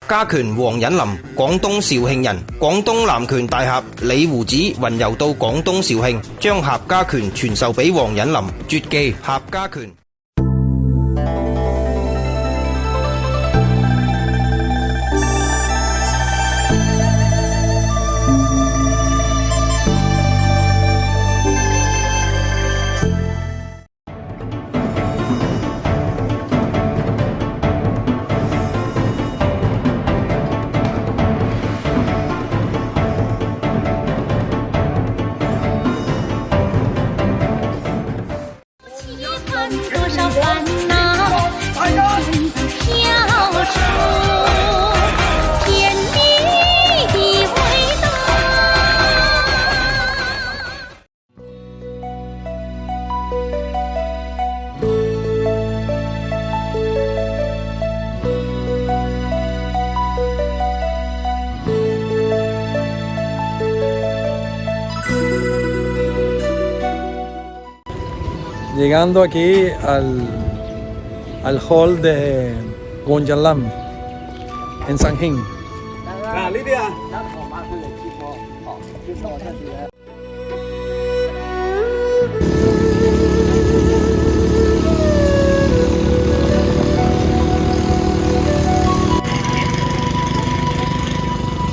家拳黃忍林，廣東肇慶人，廣東南拳大俠李胡子雲遊到廣東肇慶，將俠家拳傳授俾黃忍林，絕技俠家拳。多少烦恼飘出甜蜜的味道。Llegando aquí al hall de Wonjalam en Sanjing.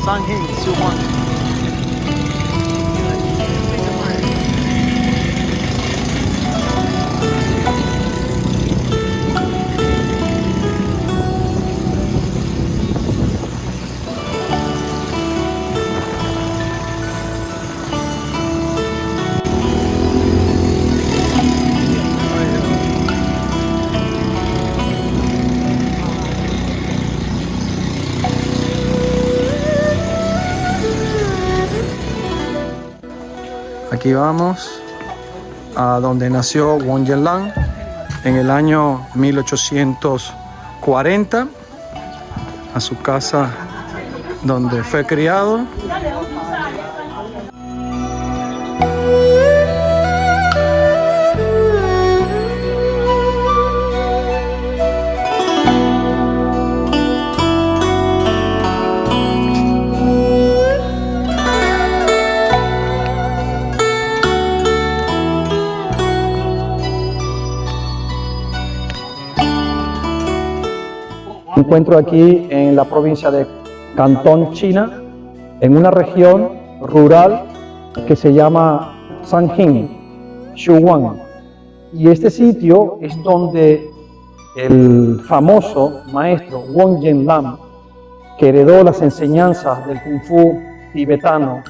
Sanjing, Sichuan. Aquí vamos a donde nació Wonjalam en el año 1840, a su casa donde fue criado. Me encuentro aquí en la provincia de Cantón, China, en una región rural que se llama Sanjing, Sichuan. Y este sitio es donde el famoso maestro Wonjalam, que heredó las enseñanzas del Kung Fu tibetano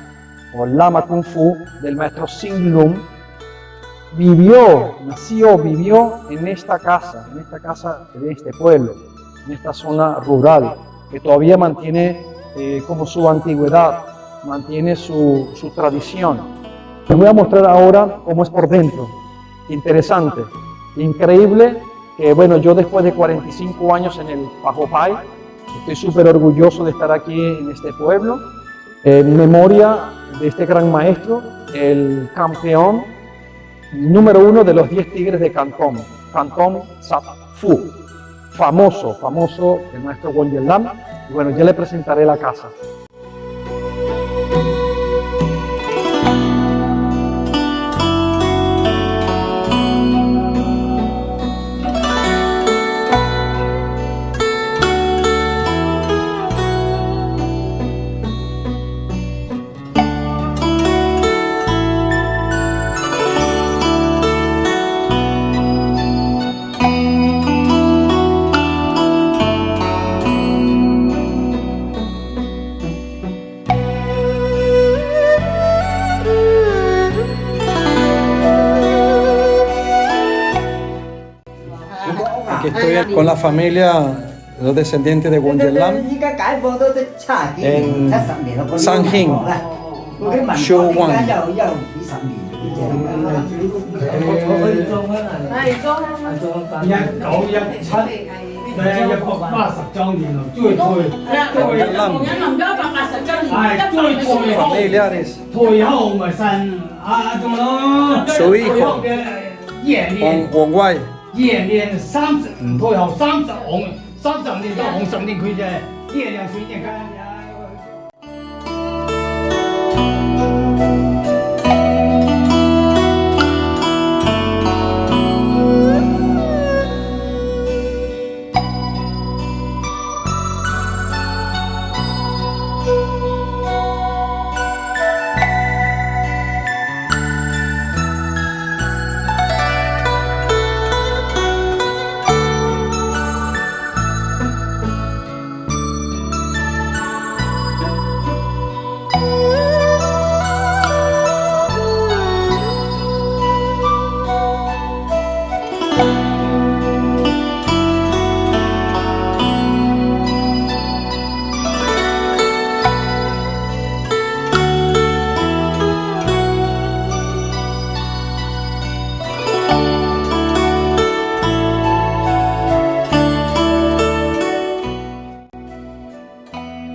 o Lama Kung Fu del maestro Sin Lung, vivió en esta casa de este pueblo, en esta zona rural, que todavía mantiene como su antigüedad, mantiene su tradición. Les voy a mostrar ahora cómo es por dentro. Interesante, increíble, que bueno, yo después de 45 años en el Pajopay, estoy súper orgulloso de estar aquí en este pueblo, en memoria de este gran maestro, el campeón número 1 de los 10 tigres de Cantón, Cantón Sat Fu. Famoso el maestro Wonjalam. Y bueno, ya le presentaré la casa. Aquí estoy con la familia, los descendientes de Wonjalam, en Sanjing, Sichuan. Familiares. Su hijo, Wong Wai. 延年30，退後30紅，30年到紅，10年佢啫月亮水你看呀。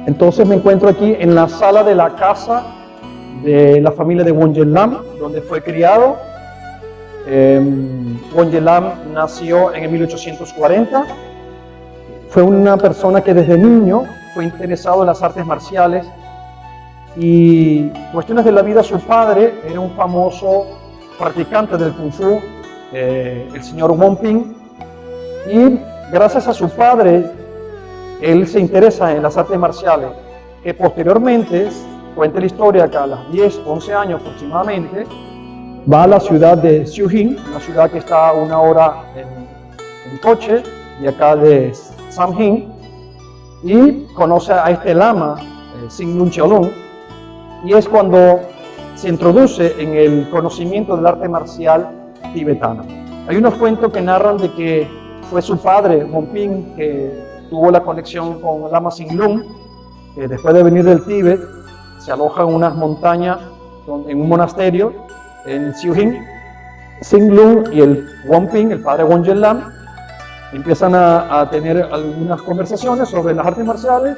Entonces me encuentro aquí en la sala de la casa de la familia de Wonjen Lam, donde fue criado. Wonjen Lam nació en el 1840. Fue una persona que desde niño fue interesado en las artes marciales y cuestiones de la vida. Su padre era un famoso practicante del Kung Fu, el señor Wong Ping, y gracias a su padre él se interesa en las artes marciales, que posteriormente, cuenta la historia que a los 10, 11 años aproximadamente, va a la ciudad de Xiuhin, una ciudad que está a 1 hora en coche de acá de Samhain, y conoce a este lama, Singlung Cheolung, y es cuando se introduce en el conocimiento del arte marcial tibetano. Hay unos cuentos que narran de que fue su padre, Wong Ping, que tuvo la conexión con el lama Singlung, que después de venir del Tíbet se aloja en unas montañas, en un monasterio en Xiuhin. Singlung y el Wong Ping, el padre Wonjen Lam, empiezan a tener algunas conversaciones sobre las artes marciales,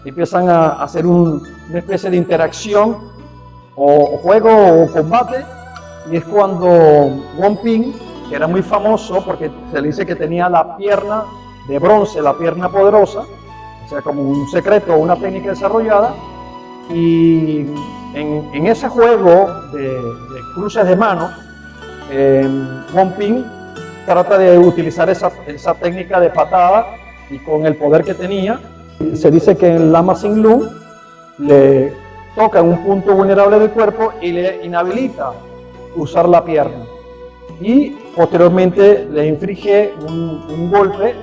empiezan a hacer una especie de interacción o juego o combate, y es cuando Wong Ping, que era muy famoso porque se le dice que tenía la pierna de bronce, la pierna poderosa, o sea, como un secreto o una técnica desarrollada, y en ese juego de cruces de manos, Wong Ping trata de utilizar esa técnica de patada, y con el poder que tenía, se dice que el lama Singlung le toca en un punto vulnerable del cuerpo y le inhabilita usar la pierna, y posteriormente le inflige un golpe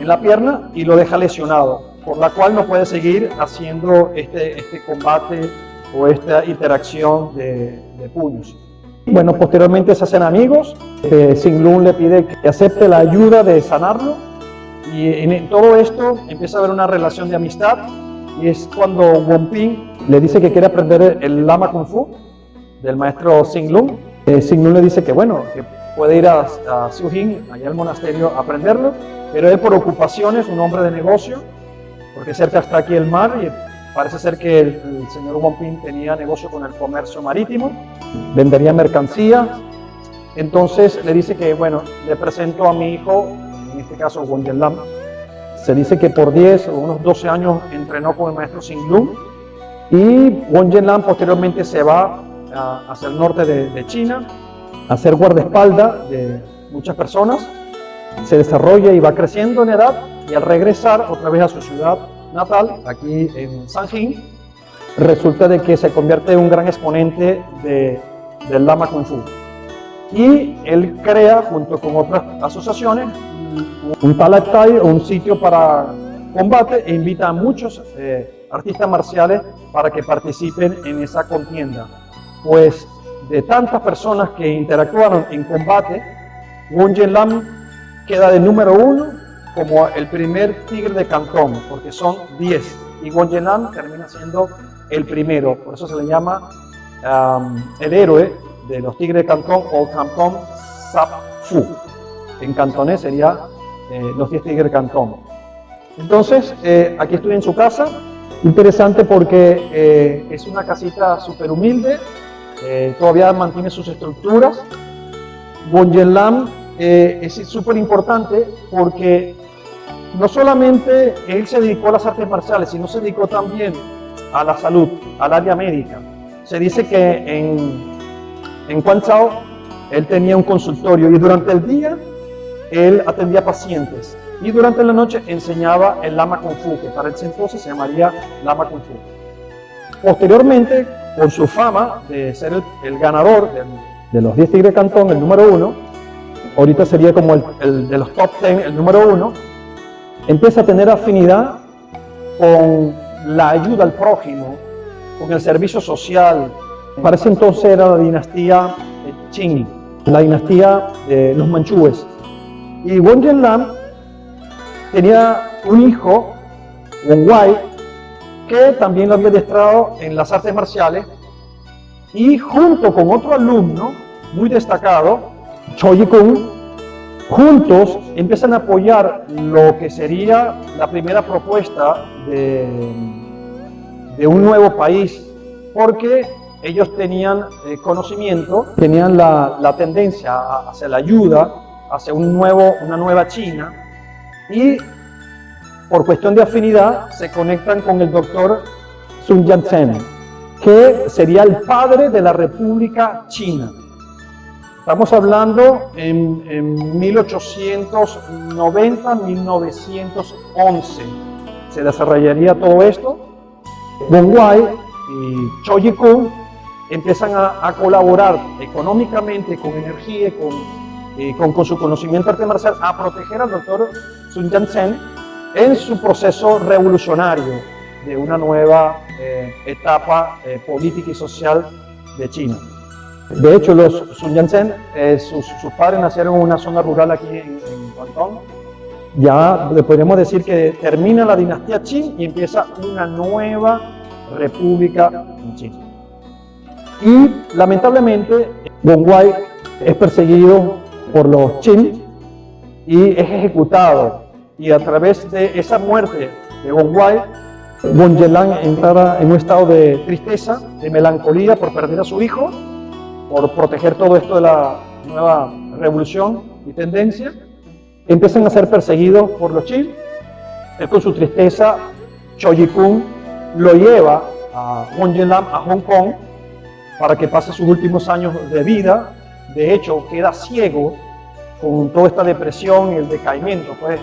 en la pierna y lo deja lesionado, por la cual no puede seguir haciendo este combate o esta interacción de puños. Bueno, posteriormente se hacen amigos. Singlung le pide que acepte la ayuda de sanarlo, y en todo esto empieza a haber una relación de amistad, y es cuando Wong Ping le dice que quiere aprender el lama Kung Fu del maestro Singlung. Singlung le dice que bueno, que puede ir a Xiuhin, allá al monasterio, a aprenderlo, pero él por ocupaciones, un hombre de negocio, porque cerca está aquí el mar, y parece ser que el señor Wong Ping tenía negocio con el comercio marítimo, vendería mercancías. Entonces le dice que bueno, le presento a mi hijo, en este caso Wonjen Lam. Se dice que por 10 o unos 12 años entrenó con el maestro Singlung, y Wonjen Lam posteriormente se va hacia el norte de China a ser guardaespaldas de muchas personas. Se desarrolla y va creciendo en edad, y al regresar otra vez a su ciudad natal, aquí en Samhain, resulta de que se convierte en un gran exponente del lama Kung Fu. Y él crea, junto con otras asociaciones, un talaktai, un sitio para combate, e invita a muchos artistas marciales para que participen en esa contienda. Pues de tantas personas que interactuaron en combate, Wonjen Lam queda de número 1 como el primer tigre de Cantón, porque son 10, y Wonjen Lam termina siendo el primero. Por eso se le llama el héroe de los tigres de Cantón, o Cantón Sap Fu. En cantonés sería los 10 tigres de Cantón. Entonces, aquí estoy en su casa. Interesante porque es una casita súper humilde, todavía mantiene sus estructuras. Wonjen Lam es súper importante porque no solamente él se dedicó a las artes marciales, sino se dedicó también a la salud, al área médica. Se dice que en Guangzhou él tenía un consultorio y durante el día él atendía pacientes y durante la noche enseñaba el Lama Kung Fu, que para ese entonces se llamaría Lama Kung Fu. Posteriormente, con su fama de ser el ganador de los 10 Tigres de Cantón, el número 1, ahorita sería como el de los top 10, el número 1, empieza a tener afinidad con la ayuda al prójimo, con el servicio social. Para ese entonces era la dinastía Qing, la dinastía de los manchúes. Y Wang Yanlam tenía un hijo, Wang Wai, que también lo había adiestrado en las artes marciales, y junto con otro alumno muy destacado, Chou Yi-kung, juntos empiezan a apoyar lo que sería la primera propuesta de un nuevo país, porque ellos tenían conocimiento, tenían la tendencia hacia la ayuda, hacia una nueva China, y por cuestión de afinidad se conectan con el doctor Sun Yat-sen, que sería el padre de la República China. Estamos hablando en 1890-1911. Se desarrollaría todo esto. Wang Wai y Chou Yi-kung empiezan a colaborar económicamente, con energía y con su conocimiento de arte marcial, a proteger al doctor Sun Yat-sen en su proceso revolucionario de una nueva etapa política y social de China. De hecho, los Sun Yat-sen, sus padres nacieron en una zona rural aquí en Guangdong. Ya podríamos decir que termina la dinastía Qing y empieza una nueva república en China. Y lamentablemente, Wang Wai es perseguido por los Qing y es ejecutado. Y a través de esa muerte de Wang Wai, Wang Yanlam entraba en un estado de tristeza, de melancolía por perder a su hijo, por proteger todo esto de la nueva revolución y tendencia. Empiezan a ser perseguidos por los Qing. Él, con su tristeza, Chou Yi-kung lo lleva a Wang Yanlam a Hong Kong para que pase sus últimos años de vida. De hecho, queda ciego con toda esta depresión y el decaimiento pues,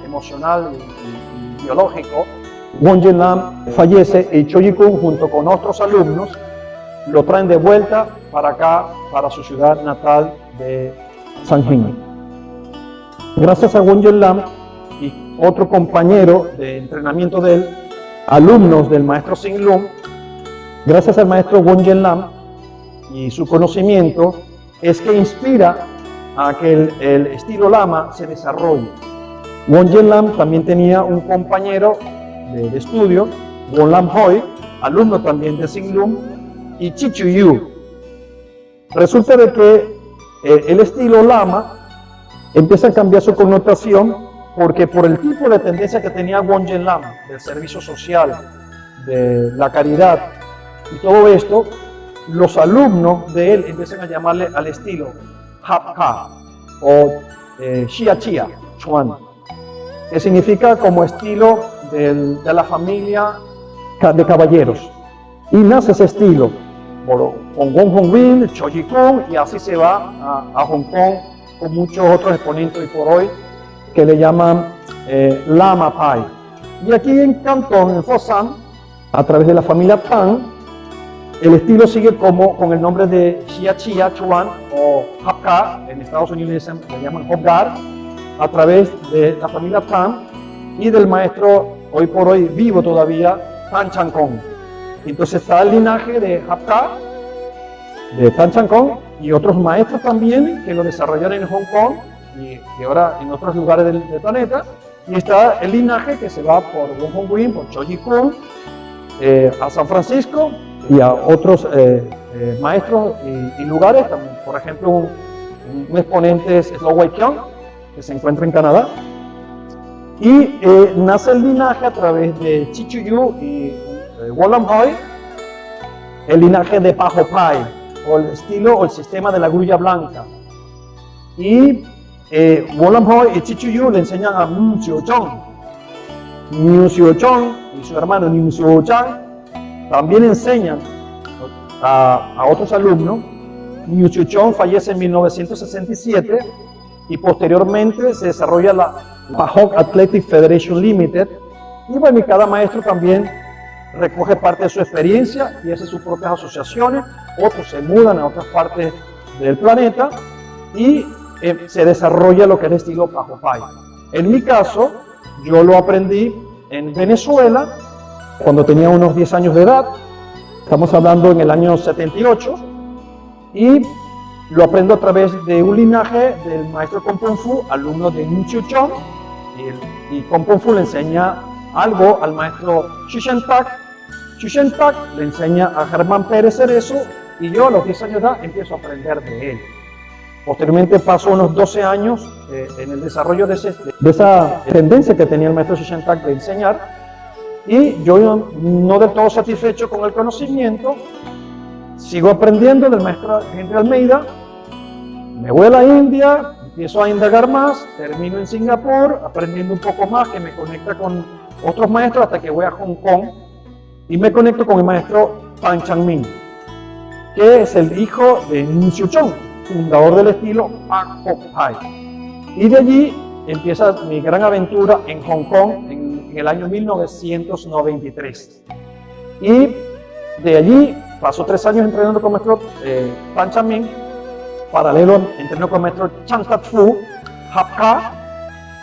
emocional y biológico. Wang Yanlam fallece y Chou Yi-kung, junto con otros alumnos, lo traen de vuelta para acá, para su ciudad natal de Sanjing. Gracias a Wang Yanlam y otro compañero de entrenamiento de él, alumnos del maestro Xing Lung, gracias al maestro Wang Yanlam y su conocimiento, es que inspira a que el estilo Lama se desarrolle. Wang Yanlam también tenía un compañero de estudio, Wong Lam Hoi, alumno también de Xing Lung, y Chi Chu Yu. Resulta de que el estilo Lama empieza a cambiar su connotación porque por el tipo de tendencia que tenía Wang Yanlam, del servicio social, de la caridad y todo esto, los alumnos de él empiezan a llamarle al estilo Hapka o Xia Chia Chuan, que significa como estilo de la familia de caballeros. Y nace ese estilo con Wong Hong-win, Chou Yi-kung, y así se va a Hong Kong con muchos otros exponentes hoy por hoy que le llaman Lama Pai. Y aquí en Cantón, en Foshan, a través de la familia Tang, el estilo sigue con el nombre de Xia Chia Chuan o Hapka. En Estados Unidos le llaman Hopgar, a través de la familia Tang y del maestro hoy por hoy vivo todavía, Tan Chang Kong. Entonces está el linaje de Hapka, de Tan Chang Kong, y otros maestros también que lo desarrollaron en Hong Kong y ahora en otros lugares del planeta. Y está el linaje que se va por Wong Hong-win, por Chou Yi-kung, a San Francisco y a otros maestros y lugares. También, por ejemplo, un exponente es Lo Wai Kiong, que se encuentra en Canadá. Y nace el linaje a través de Chi Chu Yu y Wong Lam Hoi, el linaje de Pajo Pai, o el estilo o el sistema de la grulla blanca. Y Wong Lam Hoi y Chi Chu Yu le enseñan a Mun Xiu Chong, Niu Xiu Chong y su hermano Niu Xiu Chang también enseñan a otros alumnos. Niu Xiu Chong fallece en 1967 y posteriormente se desarrolla la PAHOK Athletic Federation Limited. Y bueno, y cada maestro también recoge parte de su experiencia y hace sus propias asociaciones. Otros se mudan a otras partes del planeta y se desarrolla lo que es el estilo PAHOPAI. En mi caso, yo lo aprendí en Venezuela cuando tenía unos 10 años de edad. Estamos hablando en el año 78. Y lo aprendo a través de un linaje del maestro Kompong Fu, alumno de Niu Xiu Chong. Y Kompong Fu le enseña algo al maestro Xu Shen Tak. Xu Shen Tak le enseña a Germán Pérez Cerezo y yo a los 10 años de edad empiezo a aprender de él. Posteriormente paso unos 12 años en el desarrollo de esa tendencia que tenía el maestro Xu Shen Tak de enseñar, y yo no del todo satisfecho con el conocimiento, sigo aprendiendo del maestro Henry Almeida, me voy a la India, empiezo a indagar más, termino en Singapur aprendiendo un poco más que me conecta con otros maestros hasta que voy a Hong Kong y me conecto con el maestro Tan Chang-min, que es el hijo de Niu Xiu Chong, fundador del estilo PAHOPAI. Y de allí empieza mi gran aventura en Hong Kong en el año 1993. Y de allí paso 3 años entrenando con el maestro Tan Chang-min, paralelo entreno con el maestro Chang Tat-fu, Hapka,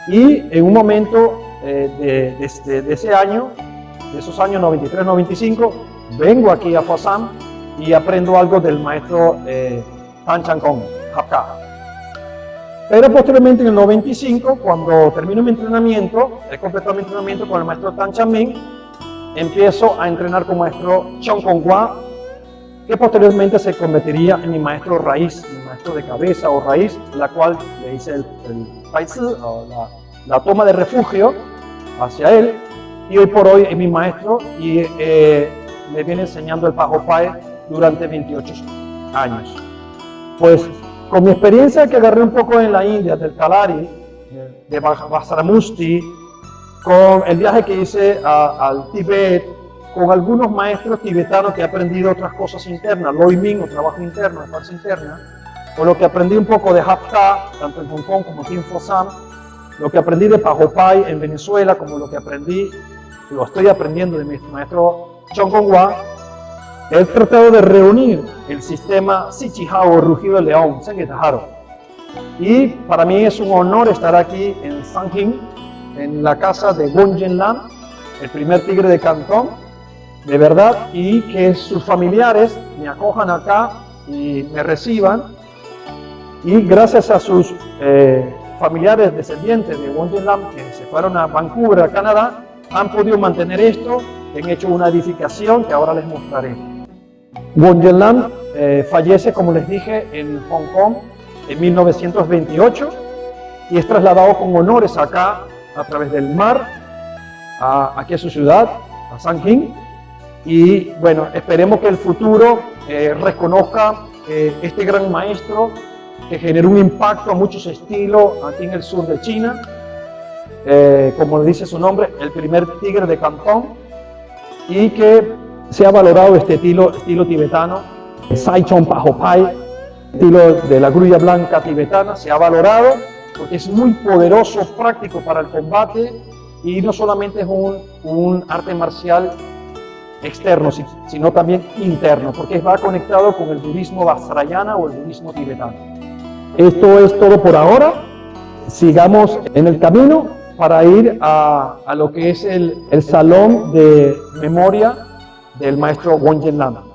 y en un momento de ese año, de esos años 93-95, vengo aquí a Fosam y aprendo algo del maestro Tan Chang Kong, Hapka. Pero posteriormente en el 95, cuando termino mi entrenamiento, he completado mi entrenamiento con el maestro Tan Chang-min, empiezo a entrenar con el maestro Chong Kong Hwa, que posteriormente se convertiría en mi maestro raíz, mi maestro de cabeza o raíz, la cual le hice el Tai Tzu, o la toma de refugio hacia él, y hoy por hoy es mi maestro y me viene enseñando el PAHOPAI durante 28 años. Pues con mi experiencia que agarré un poco en la India, del Kalari, de Basaramusti, con el viaje que hice al Tíbet, con algunos maestros tibetanos que he aprendido otras cosas internas, Loi Ming o trabajo interno, fuerza interna, con lo que aprendí un poco de Hapka, tanto en Hong Kong como aquí en Fosam, lo que aprendí de PAHOPAI en Venezuela, como lo que aprendí, lo estoy aprendiendo de mi maestro Chong Kong Hwa, he tratado de reunir el sistema Sichihao o rugido del león, Sengetaharo. Y para mí es un honor estar aquí en Sanjin, en la casa de Wonjen Lam, el primer tigre de Cantón, de verdad, y que sus familiares me acojan acá y me reciban. Y gracias a sus familiares descendientes de Wonjen Lam, que se fueron a Vancouver, a Canadá, han podido mantener esto, han hecho una edificación que ahora les mostraré. Wonjen Lam fallece, como les dije, en Hong Kong en 1928 y es trasladado con honores acá a través del mar, aquí a su ciudad, a Sanjin. Y bueno, esperemos que el futuro reconozca este gran maestro que generó un impacto a muchos estilos aquí en el sur de China. Como dice su nombre, el primer tigre de Cantón, y que se ha valorado este estilo tibetano, Saichon PAHOPAI, estilo de la grulla blanca tibetana, se ha valorado porque es muy poderoso, práctico para el combate y no solamente es un arte marcial externo, sino también interno, porque va conectado con el budismo vajrayana o el budismo tibetano. Esto es todo por ahora. Sigamos en el camino para ir a lo que es el salón de memoria del maestro Wonjen Lam.